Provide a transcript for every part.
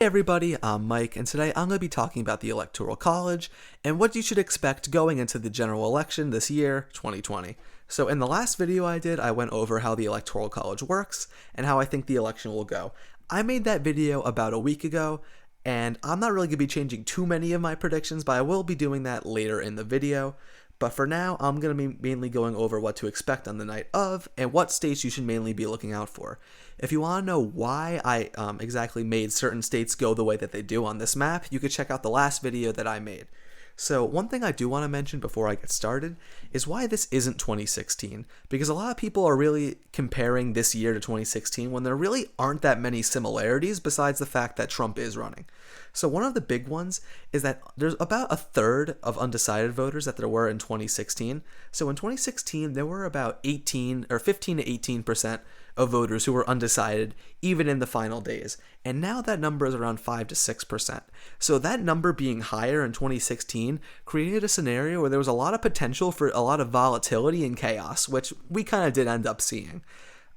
Hey everybody, I'm Mike, and today I'm going to be talking about the Electoral College and what you should expect going into the general election this year, 2020. So in the last video I did, I went over how the Electoral College works and how I think the election will go. I made that video about a week ago, and I'm not really going to be changing too many of my predictions, but I will be doing that later in the video. But for now, I'm going to be mainly going over what to expect on the night of and what states you should mainly be looking out for. If you want to know why I exactly made certain states go the way that they do on this map, you could check out the last video that I made. So one thing I do want to mention before I get started is why this isn't 2016, because a lot of people are really comparing this year to 2016 when there really aren't that many similarities besides the fact that Trump is running. So one of the big ones is that there's about a third of undecided voters that there were in 2016. So in 2016, there were about 15 to 18% of voters who were undecided even in the final days. And now that number is around 5 to 6%. So that number being higher in 2016 created a scenario where there was a lot of potential for a lot of volatility and chaos, which we kind of did end up seeing.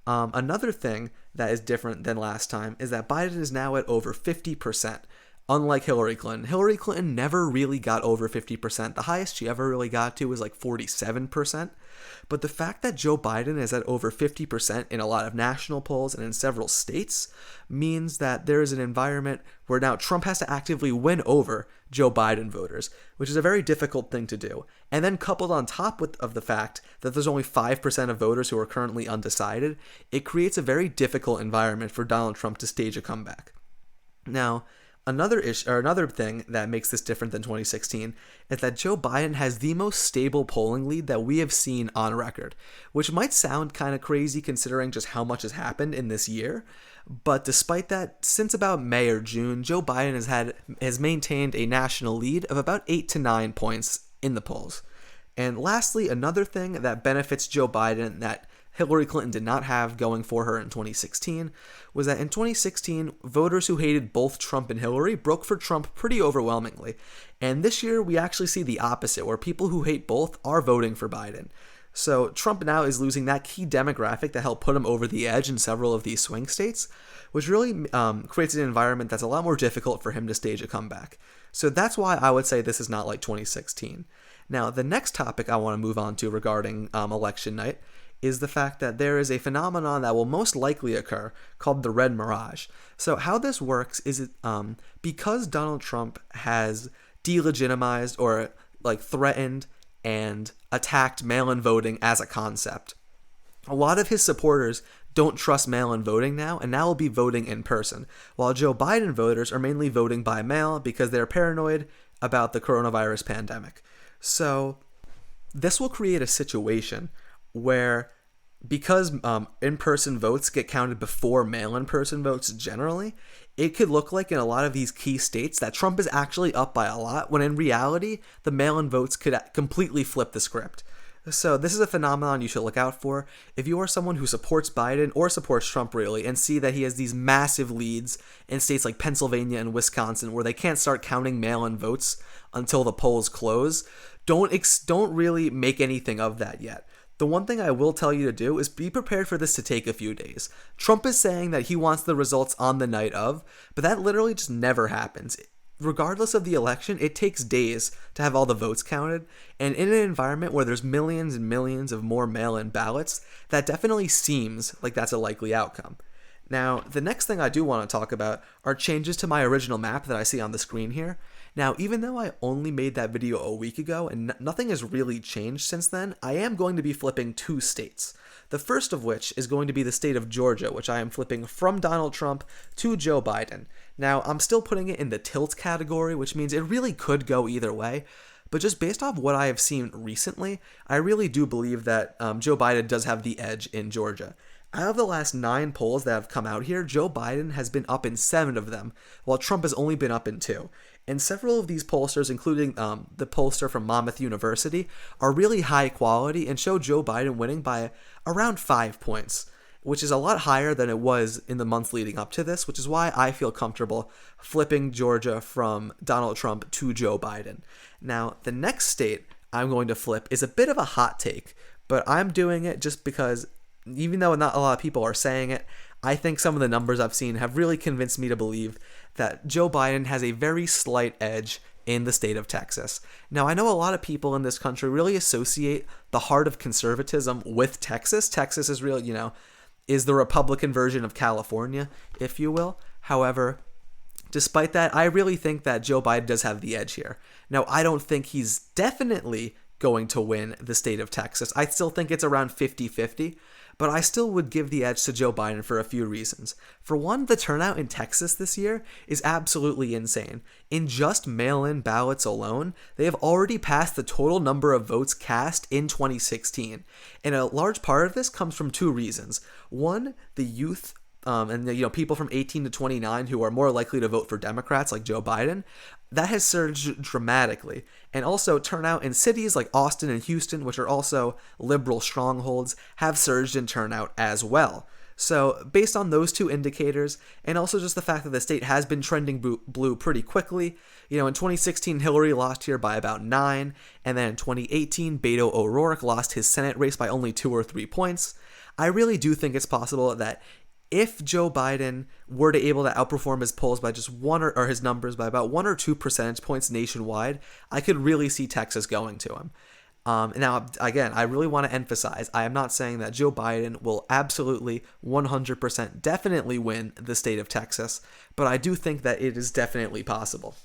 Another thing that is different than last time is that Biden is now at over 50%. Unlike Hillary Clinton. Hillary Clinton never really got over 50%. The highest she ever really got to was like 47%. But the fact that Joe Biden is at over 50% in a lot of national polls and in several states means that there is an environment where now Trump has to actively win over Joe Biden voters, which is a very difficult thing to do. And then coupled on top of the fact that there's only 5% of voters who are currently undecided, it creates a very difficult environment for Donald Trump to stage a comeback. Now, another thing that makes this different than 2016 is that Joe Biden has the most stable polling lead that we have seen on record, which might sound kind of crazy considering just how much has happened in this year. But despite that, since about May or June, Joe Biden has maintained a national lead of about 8 to 9 points in the polls. And lastly, another thing that benefits Joe Biden that Hillary Clinton did not have going for her in 2016 was that in 2016, voters who hated both Trump and Hillary broke for Trump pretty overwhelmingly. And this year, we actually see the opposite, where people who hate both are voting for Biden. So Trump now is losing that key demographic that helped put him over the edge in several of these swing states, which really creates an environment that's a lot more difficult for him to stage a comeback. So that's why I would say this is not like 2016. Now, the next topic I want to move on to regarding election night is the fact that there is a phenomenon that will most likely occur called the red mirage. So how this works is because Donald Trump has delegitimized or threatened and attacked mail-in voting as a concept, a lot of his supporters don't trust mail-in voting now and now will be voting in person, while Joe Biden voters are mainly voting by mail because they're paranoid about the coronavirus pandemic. So this will create a situation where, because in-person votes get counted before mail-in person votes generally, it could look like in a lot of these key states that Trump is actually up by a lot, when in reality, the mail-in votes could completely flip the script. So this is a phenomenon you should look out for. If you are someone who supports Biden or supports Trump really and see that he has these massive leads in states like Pennsylvania and Wisconsin where they can't start counting mail-in votes until the polls close, don't really make anything of that yet. The one thing I will tell you to do is be prepared for this to take a few days. Trump is saying that he wants the results on the night of, but that literally just never happens. Regardless of the election, it takes days to have all the votes counted, and in an environment where there's millions and millions of more mail-in ballots, that definitely seems like that's a likely outcome. Now, the next thing I do want to talk about are changes to my original map that I see on the screen here. Now, even though I only made that video a week ago and nothing has really changed since then, I am going to be flipping 2 states. The first of which is going to be the state of Georgia, which I am flipping from Donald Trump to Joe Biden. Now, I'm still putting it in the tilt category, which means it really could go either way. But just based off what I have seen recently, I really do believe that Joe Biden does have the edge in Georgia. Out of the last 9 polls that have come out here, Joe Biden has been up in 7 of them, while Trump has only been up in 2. And several of these pollsters, including the pollster from Monmouth University, are really high quality and show Joe Biden winning by around 5 points, which is a lot higher than it was in the months leading up to this, which is why I feel comfortable flipping Georgia from Donald Trump to Joe Biden. Now, the next state I'm going to flip is a bit of a hot take, but I'm doing it just because even though not a lot of people are saying it, I think some of the numbers I've seen have really convinced me to believe that Joe Biden has a very slight edge in the state of Texas. Now, I know a lot of people in this country really associate the heart of conservatism with Texas. Texas is real, is the Republican version of California, if you will. However, despite that, I really think that Joe Biden does have the edge here. Now, I don't think he's definitely going to win the state of Texas. I still think it's around 50-50, but I still would give the edge to Joe Biden for a few reasons. For one, the turnout in Texas this year is absolutely insane. In just mail-in ballots alone, they have already passed the total number of votes cast in 2016. And a large part of this comes from two reasons. One, the youth and people from 18 to 29 who are more likely to vote for Democrats like Joe Biden, that has surged dramatically. And also turnout in cities like Austin and Houston, which are also liberal strongholds, have surged in turnout as well. So based on those two indicators, and also just the fact that the state has been trending blue pretty quickly, in 2016 Hillary lost here by about 9, and then in 2018 Beto O'Rourke lost his Senate race by only 2 or 3 points. I really do think it's possible that if Joe Biden were to able to outperform his polls by just or his numbers by about 1 or 2 percentage points nationwide, I could really see Texas going to him. Now, again, I really want to emphasize, I am not saying that Joe Biden will absolutely 100% definitely win the state of Texas, but I do think that it is definitely possible.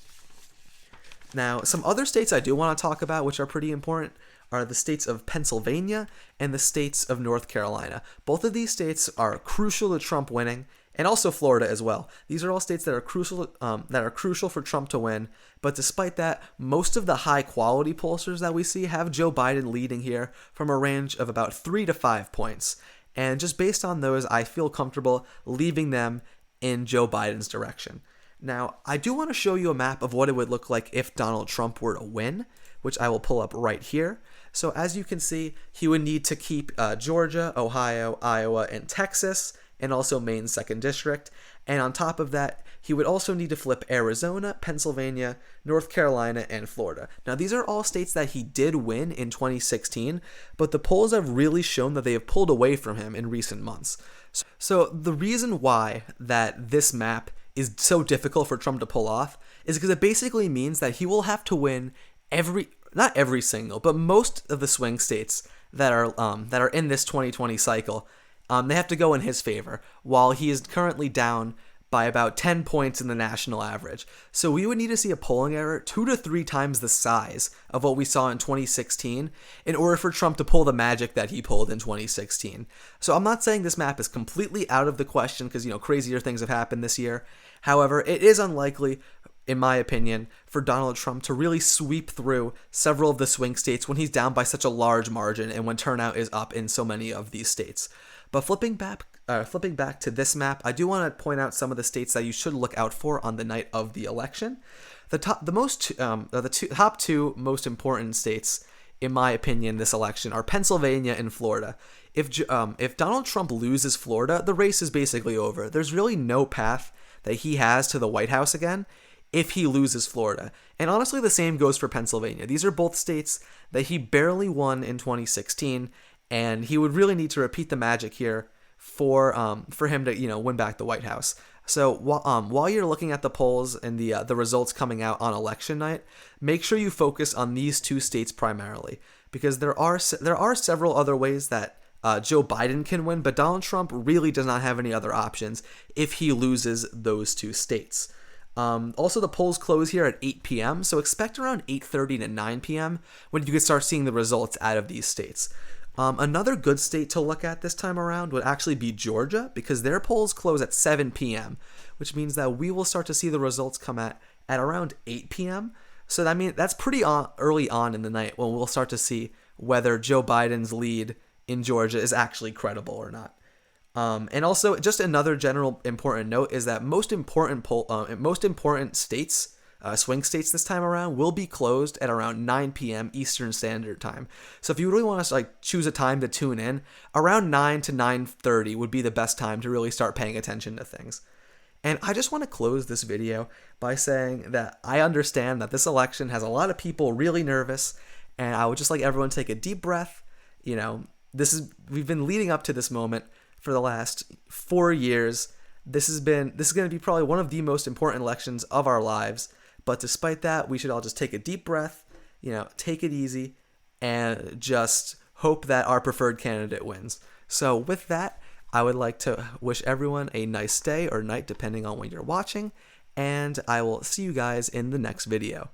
Now, some other states I do want to talk about, which are pretty important, are the states of Pennsylvania and the states of North Carolina. Both of these states are crucial to Trump winning, and also Florida as well. These are all states that are crucial for Trump to win. But despite that, most of the high-quality pollsters that we see have Joe Biden leading here from a range of about 3 to 5 points. And just based on those, I feel comfortable leaving them in Joe Biden's direction. Now, I do want to show you a map of what it would look like if Donald Trump were to win, which I will pull up right here. So as you can see, he would need to keep Georgia, Ohio, Iowa, and Texas, and also Maine's 2nd District. And on top of that, he would also need to flip Arizona, Pennsylvania, North Carolina, and Florida. Now, these are all states that he did win in 2016, but the polls have really shown that they have pulled away from him in recent months. So the reason why that this map is so difficult for Trump to pull off is because it basically means that he will have to win not every single, but most of the swing states that are in this 2020 cycle. They have to go in his favor, while he is currently down by about 10 points in the national average. So we would need to see a polling error 2 to 3 times the size of what we saw in 2016 in order for Trump to pull the magic that he pulled in 2016. So I'm not saying this map is completely out of the question because, crazier things have happened this year. However, it is unlikely, in my opinion, for Donald Trump to really sweep through several of the swing states when he's down by such a large margin and when turnout is up in so many of these states. But flipping back to this map, I do want to point out some of the states that you should look out for on the night of the election. The top two most important states, in my opinion, this election are Pennsylvania and Florida. If Donald Trump loses Florida, the race is basically over. There's really no path that he has to the White House again if he loses Florida. And honestly, the same goes for Pennsylvania. These are both states that he barely won in 2016, and he would really need to repeat the magic here for him to win back the White House. So while you're looking at the polls and the results coming out on election night, make sure you focus on these 2 states primarily, because there are several other ways that Joe Biden can win, but Donald Trump really does not have any other options if he loses those 2 states. Also, the polls close here at 8 p.m., so expect around 8:30 to 9 p.m. when you can start seeing the results out of these states. Another good state to look at this time around would actually be Georgia, because their polls close at 7 p.m., which means that we will start to see the results come at around 8 p.m. So that's pretty early on in the night when we'll start to see whether Joe Biden's lead in Georgia is actually credible or not. And also, just another general important note is that most important states, swing states this time around, will be closed at around 9 p.m. Eastern Standard Time. So if you really want to choose a time to tune in, around 9 to 9:30 would be the best time to really start paying attention to things. And I just want to close this video by saying that I understand that this election has a lot of people really nervous, and I would just like everyone to take a deep breath. We've been leading up to this moment for the last 4 years. This is going to be probably one of the most important elections of our lives. But despite that, we should all just take a deep breath, take it easy, and just hope that our preferred candidate wins. So with that, I would like to wish everyone a nice day or night, depending on when you're watching, and I will see you guys in the next video.